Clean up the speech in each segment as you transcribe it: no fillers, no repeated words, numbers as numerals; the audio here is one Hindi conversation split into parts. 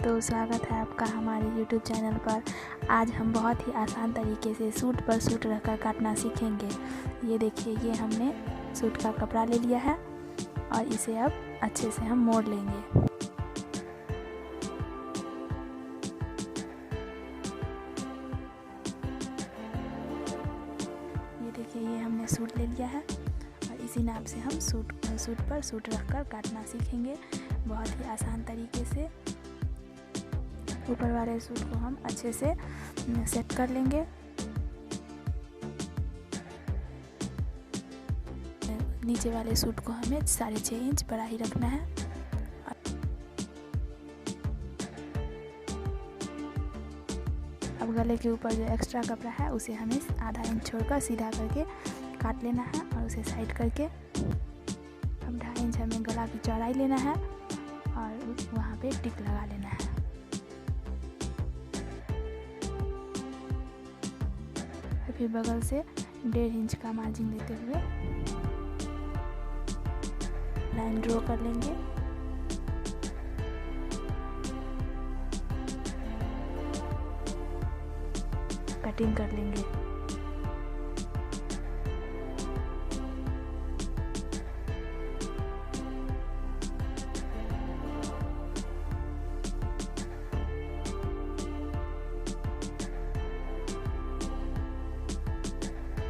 दोस्तों, स्वागत है आपका हमारे YouTube चैनल पर। आज हम बहुत ही आसान तरीके से सूट पर सूट रखकर काटना सीखेंगे। ये देखिए, ये हमने सूट का कपड़ा ले लिया है और इसे अब अच्छे से हम मोड़ लेंगे। ये देखिए, ये हमने सूट ले लिया है और इसी नाप से हम सूट पर सूट रखकर काटना सीखेंगे बहुत ही आसान तरीके से। ऊपर वाले सूट को हम अच्छे से सेट कर लेंगे। नीचे वाले सूट को हमें 6.5 इंच बड़ा ही रखना है। अब गले के ऊपर जो एक्स्ट्रा कपड़ा है उसे हमें आधा इंच छोड़कर सीधा करके काट लेना है और उसे साइड करके अब 2.5 इंच हमें गला की चौड़ाई लेना है और वहाँ पे टिक लगा लेना है। फिर बगल से 1.5 इंच का मार्जिन लेते हुए लाइन ड्रॉ कर लेंगे। कटिंग कर लेंगे।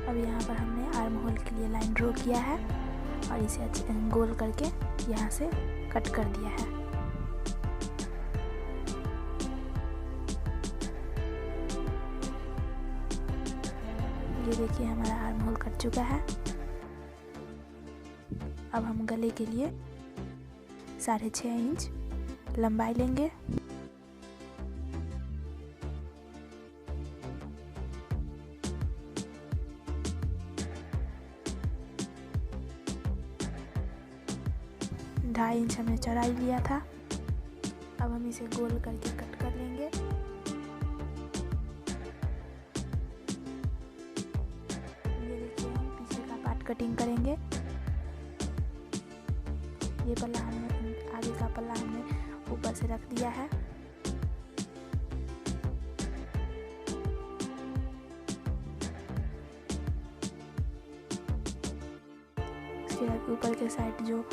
अब यहाँ पर हमने आर्म होल के लिए लाइन ड्रॉ किया है और इसे अच्छे गोल करके यहाँ से कट कर दिया है। ये देखिए, हमारा आर्म होल कट चुका है। अब हम गले के लिए 6.5 इंच लंबाई लेंगे। ढाई इंच हमने चौड़ाई लिया था। अब हम इसे गोल करके कट कर लेंगे। ये देखिए, हम पीछे का पार्ट कटिंग करेंगे। ये पल्ला हमने आगे का पल्ला हमने ऊपर से रख दिया है। उसके बाद ऊपर के साइड जो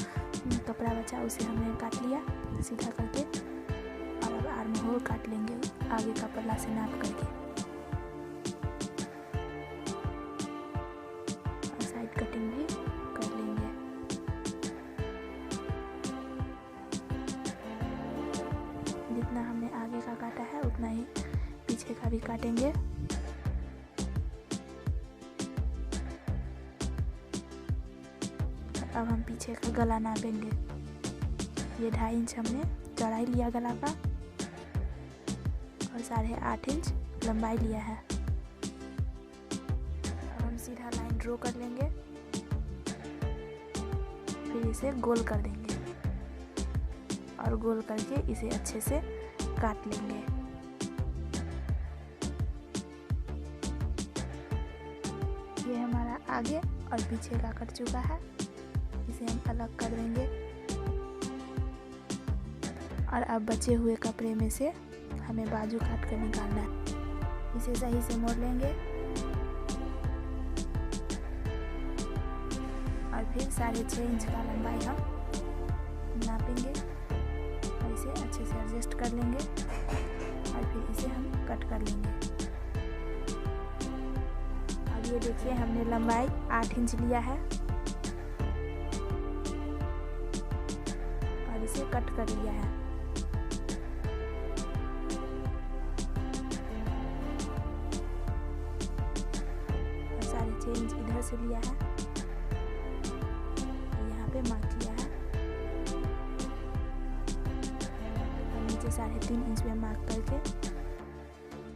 कपड़ा बचा उसे हमने काट लिया सीधा करके और अब आर्म होल काट लेंगे आगे का पल्ला से नाप करके और साइड कटिंग भी कर लेंगे। जितना हमने आगे का काटा है उतना ही पीछे का भी काटेंगे। अब हम पीछे का गला नापेंगे। ये 2.5 इंच हमने चौड़ाई लिया गला का और 8.5 इंच लंबाई लिया है। अब हम सीधा लाइन ड्रॉ कर लेंगे, फिर इसे गोल कर देंगे और गोल करके इसे अच्छे से काट लेंगे। ये हमारा आगे और पीछे का कट चुका है। इसे हम अलग कर देंगे और अब बचे हुए कपड़े में से हमें बाजू काट कर निकालना है। इसे सही से मोड़ लेंगे और फिर 6.5 इंच का लंबाई हम नापेंगे और इसे अच्छे से एडजस्ट कर लेंगे और फिर इसे हम कट कर लेंगे। अब ये देखिए, हमने लंबाई 8 इंच लिया है इसे कट कर लिया है। और 6.5 इंच इधर से लिया है और यहाँ पे मार्क किया है और नीचे 3.5 इंच में मार्क करके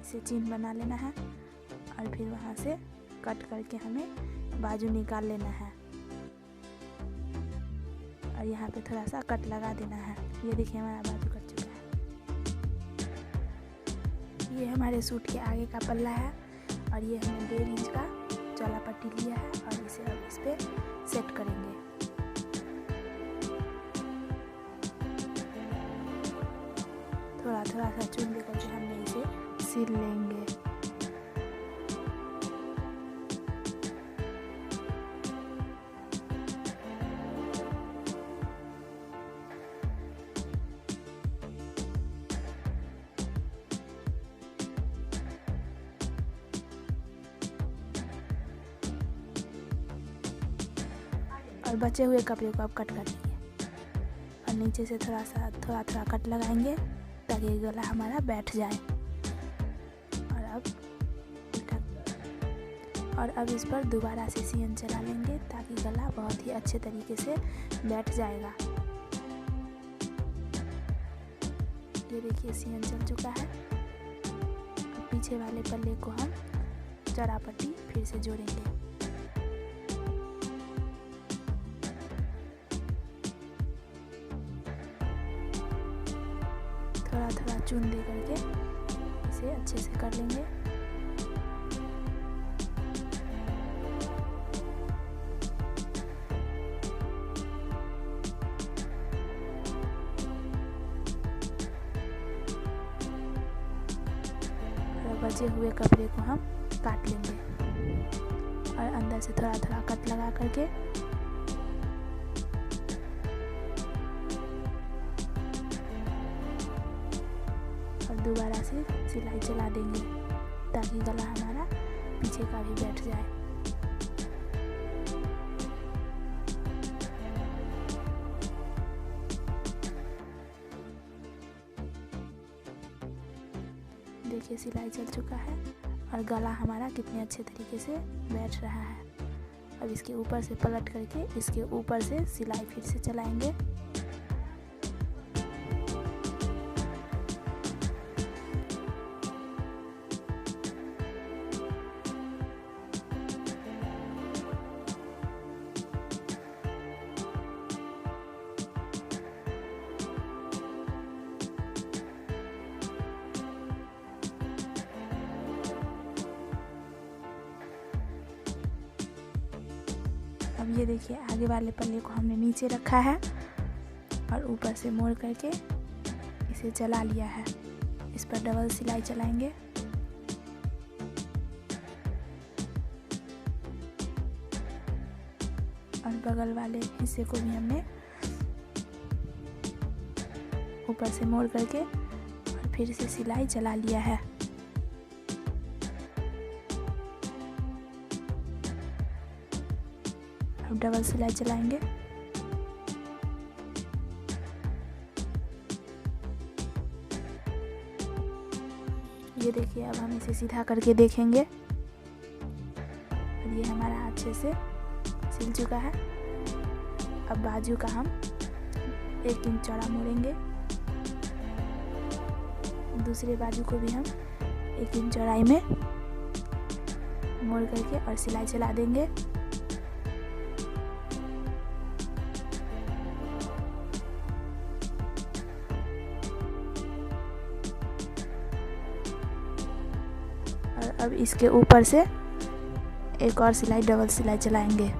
इसे चिन्ह बना लेना है और फिर वहाँ से कट करके हमें बाजू निकाल लेना है और यहाँ पे थोड़ा सा कट लगा देना है। ये देखिए, हमारा बाजू कट चुका है। ये हमारे सूट के आगे का पल्ला है और ये हमने 1.5 इंच का चौड़ा पट्टी लिया है और इसे अब इस पे सेट करेंगे। थोड़ा थोड़ा सा चून दे करके हमने इसे सिल लेंगे। और बचे हुए कपड़े को आप कट कर लेंगे और नीचे से थोड़ा थोड़ा कट लगाएंगे ताकि गला हमारा बैठ जाए। और अब इस पर दोबारा से सियन चला लेंगे ताकि गला बहुत ही अच्छे तरीके से बैठ जाएगा। ये देखिए सियन चल चुका है। अब पीछे वाले पल्ले को हम चौड़ा पट्टी फिर से जोड़ेंगे। थोड़ा थोड़ा चून दे करके इसे अच्छे से कर लेंगे। बचे हुए कपड़े को हम काट लेंगे और अंदर से थोड़ा थोड़ा कट लगा करके और दोबारा से सिलाई चला देंगे ताकि गला हमारा पीछे का भी बैठ जाए। देखिए सिलाई चल चुका है और गला हमारा कितने अच्छे तरीके से बैठ रहा है। अब इसके ऊपर से पलट करके इसके ऊपर से सिलाई फिर से चलाएंगे। अब ये देखिए आगे वाले पल्ले को हमने नीचे रखा है और ऊपर से मोड़ करके इसे चला लिया है। इस पर डबल सिलाई चलाएंगे। और बगल वाले हिस्से को भी हमने ऊपर से मोड़ करके और फिर से सिलाई चला लिया है। अब डबल सिलाई चलाएंगे। ये देखिए अब हम इसे सीधा करके देखेंगे और ये हमारा अच्छे से सिल चुका है। अब बाजू का हम 1 इंच चौड़ा मोड़ेंगे। दूसरे बाजू को भी हम 1 इंच चौड़ाई में मोड़ करके और सिलाई चला देंगे। और अब इसके ऊपर से एक और सिलाई डबल सिलाई चलाएंगे।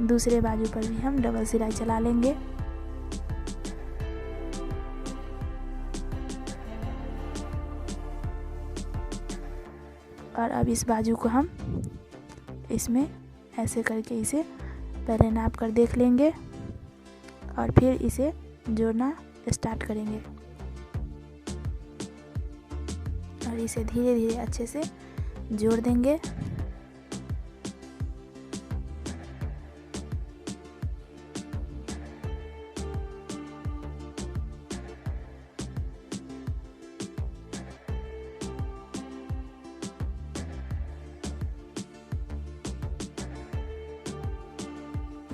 दूसरे बाजू पर भी हम डबल सिलाई चला लेंगे। और अब इस बाजू को हम इसमें ऐसे करके इसे पहले नाप कर देख लेंगे और फिर इसे जोड़ना स्टार्ट करेंगे और इसे धीरे धीरे अच्छे से जोड़ देंगे।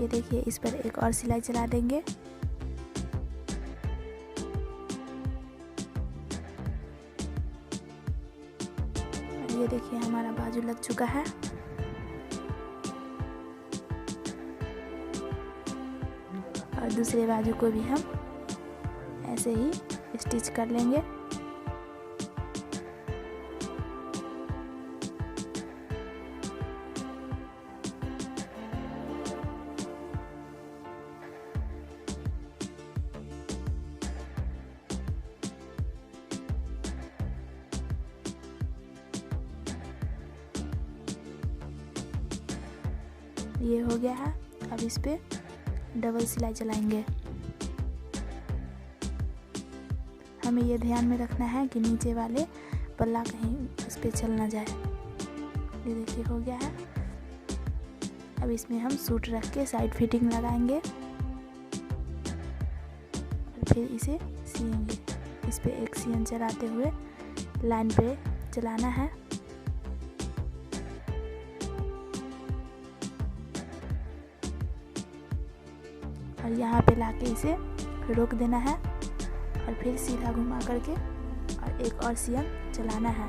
ये देखिए इस पर एक और सिलाई चला देंगे। ये देखिए हमारा बाजू लग चुका है। और दूसरे बाजू को भी हम ऐसे ही स्टिच कर लेंगे। ये हो गया है। अब इस पे डबल सिलाई चलाएंगे। हमें ये ध्यान में रखना है कि नीचे वाले पल्ला कहीं इस पे चल ना जाए। ये देखिए हो गया है। अब इसमें हम सूट रख के साइड फिटिंग लगाएंगे और फिर इसे सिएंगे। इस पे एक सियन चलाते हुए लाइन पे चलाना है। और यहाँ पे लाके इसे रोक देना है और फिर सीधा घुमा करके और एक और सियन चलाना है।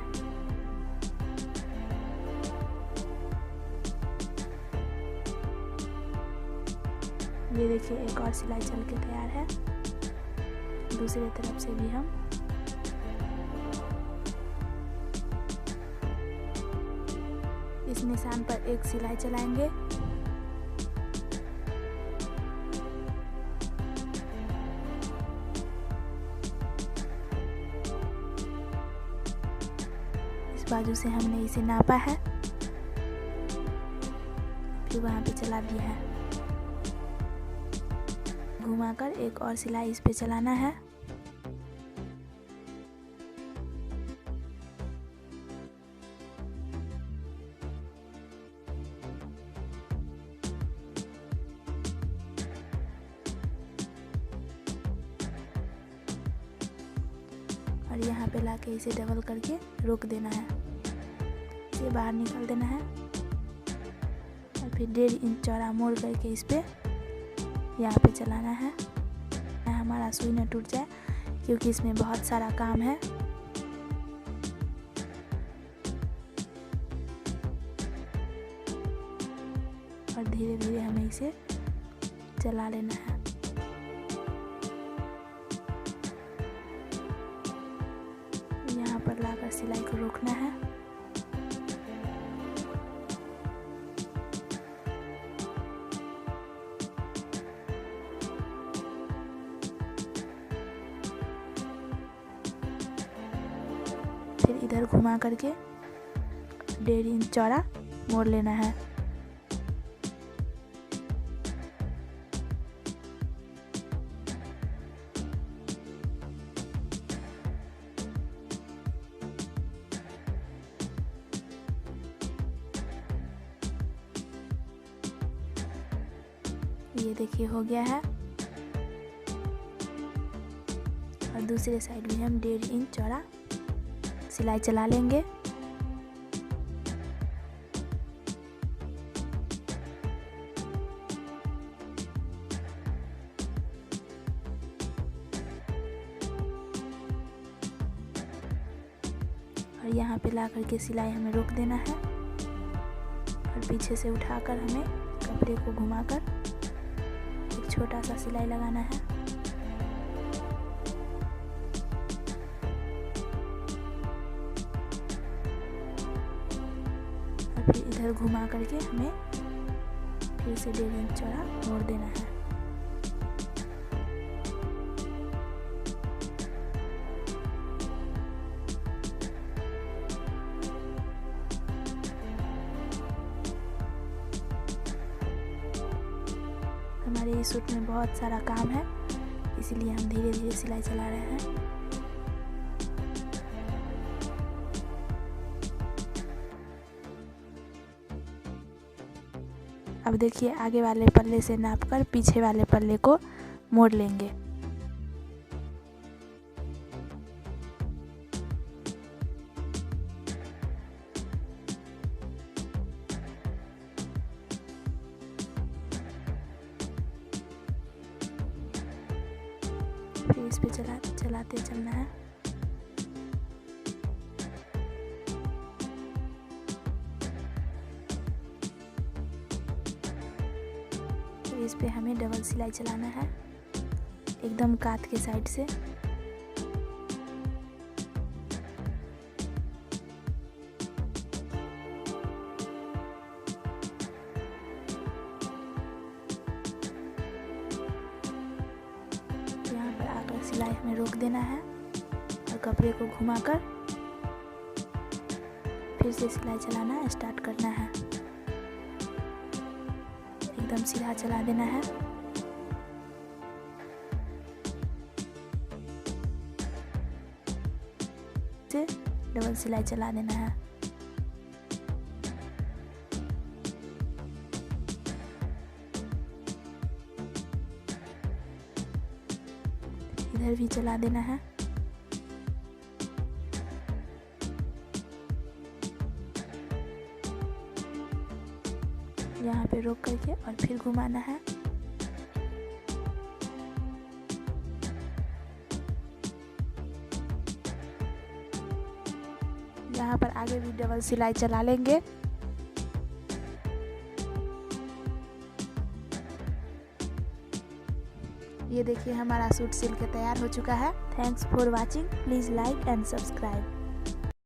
ये देखिए एक और सिलाई चल के तैयार है। दूसरे तरफ से भी हम इस निशान पर एक सिलाई चलाएंगे। इस बाजू से हमने इसे नापा है, फिर वहां पे चला दिया है। घुमाकर एक और सिलाई इस पे चलाना है। और यहाँ पे लाके इसे डबल करके रोक देना है। इसे बाहर निकाल देना है और फिर 1.5 इंच चौड़ा मोड़ करके इस पे यहाँ पे चलाना है। हमारा सुई न टूट जाए क्योंकि इसमें बहुत सारा काम है। और धीरे धीरे हमें इसे चला लेना है। यहाँ पर लाकर सिलाई को रोकना है। फिर इधर घुमा करके 1.5 इंच चौड़ा मोड़ लेना है। ये देखिए हो गया है। और दूसरे साइड में हम 1.5 इंच चौड़ा सिलाई चला लेंगे। और यहाँ पे ला करके सिलाई हमें रोक देना है और पीछे से उठाकर हमें कपड़े को घुमाकर एक छोटा सा सिलाई लगाना है। और फिर इधर घुमा करके हमें फिर से 1.5 इंच चौड़ा मोड़ देना है। हमारे इस सूट में बहुत सारा काम है, इसलिए हम धीरे धीरे सिलाई चला रहे हैं। अब देखिए आगे वाले पल्ले से नापकर पीछे वाले पल्ले को मोड़ लेंगे। फिर इस पे चलाते चलना है। इस पे हमें डबल सिलाई चलाना है एकदम काट के साइड से। यहाँ पर आकर सिलाई हमें रोक देना है और कपड़े को घुमाकर फिर से सिलाई चलाना स्टार्ट करना है। एकदम सीधा चला देना है। डबल सिलाई चला देना है। इधर भी चला देना है। यहाँ पे रोक करके और फिर घुमाना है। यहाँ पर आगे भी डबल सिलाई चला लेंगे। ये देखिए हमारा सूट सिल के तैयार हो चुका है। Thanks for watching. Please like and subscribe.